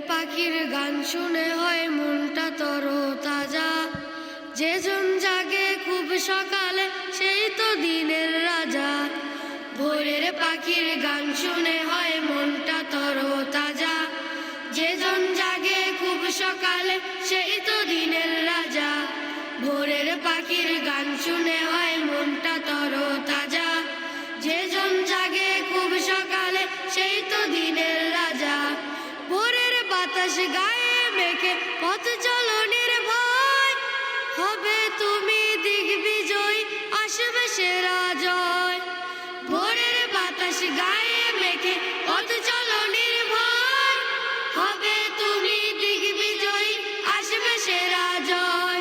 পাখির গান শুনে হয় মনটা তরতাজা। যেজন জাগে খুব সকালে সেই তো দিনের রাজা। ভোরের পাখির গান শুনে হয় মনটা তরতাজা। যেজন জাগে খুব সকালে সেই তো দিনের রাজা। ভোরের পাখির গান শুনে হয় মনটা তরতাজা। যেজন জাগে খুব সকালে সেই তো দিনের রাজা। ভোরের বাতাস গায়ে মেখে পথ চলনের ভয়, হবে তুমি দিগ্বিজয়, আসবে সেরা জয়। ভোরের বাতাস গায়ে মেখে পথ চলনের ভয়, হবে তুমি দিগ্বিজয়, আসবে সেরা জয়।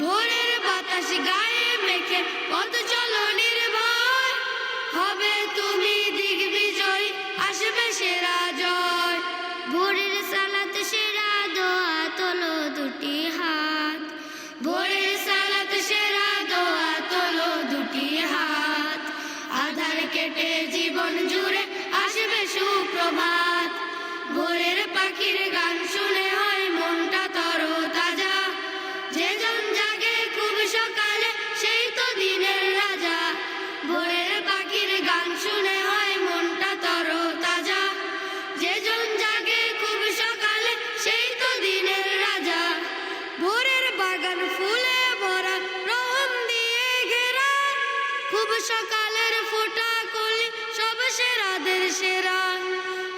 ভোরের বাতাস গায়ে মেখে পথ চলনের ভয়, হবে তুমি দিগ্বিজয়, আসবে সেরা জয়। ভোরের সালাত সেরা দোয়া, তোলো দুটি হাত। ভোরের সালাত সেরা দোয়া, তোলো দুটি হাত। আধার কেটে জীবন জুড়ে আসবে সুপ্রভাত। ভোরের পাখির গান শুনে হয় মনটা তরতাজা। যেজন জাগে খুব সকালে সেই তো দিনের রাজা। ভোরের পাখির গান শুনে হয় মনটা তরতাজা। যেজন জাগে খুব সকালে সেই তো দিনের রাজা। ভোরের বাগান ফুলে ভরা, রহম দিয়ে ঘেরা, খুব সকালের ফোঁটা কলি সব সেরাদের সেরা।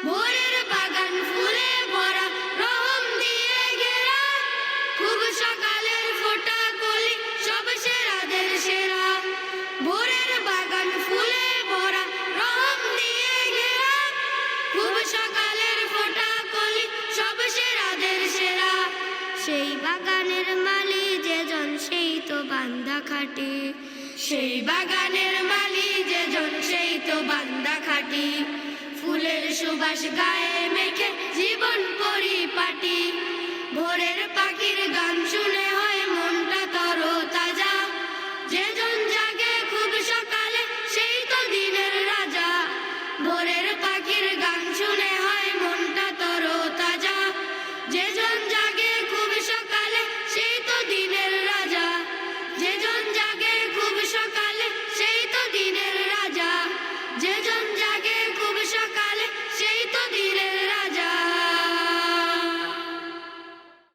ভোরের বাগান ফুলে ভরা, রহম দিয়ে ঘেরা, খুব সকালের ফোঁটা কলি সব সেরাদের সেরা। ভোরের বাগান ফুলে ভরা, রহম দিয়ে ঘেরা, খুব সকালের ফোঁটা কলি সব সেরাদের সেরা। সেই বাগানের মালি যেজন সেই তো বান্দা খাটি। সেই বাগানের মালি যেজন সেই তো বান্দা খাটি। ফুলের সুবাস গায়ে মেখে জীবন পরিপাটি। ভোরের পাখির গান শুনে হয় মনটা তরতাজা। যেজন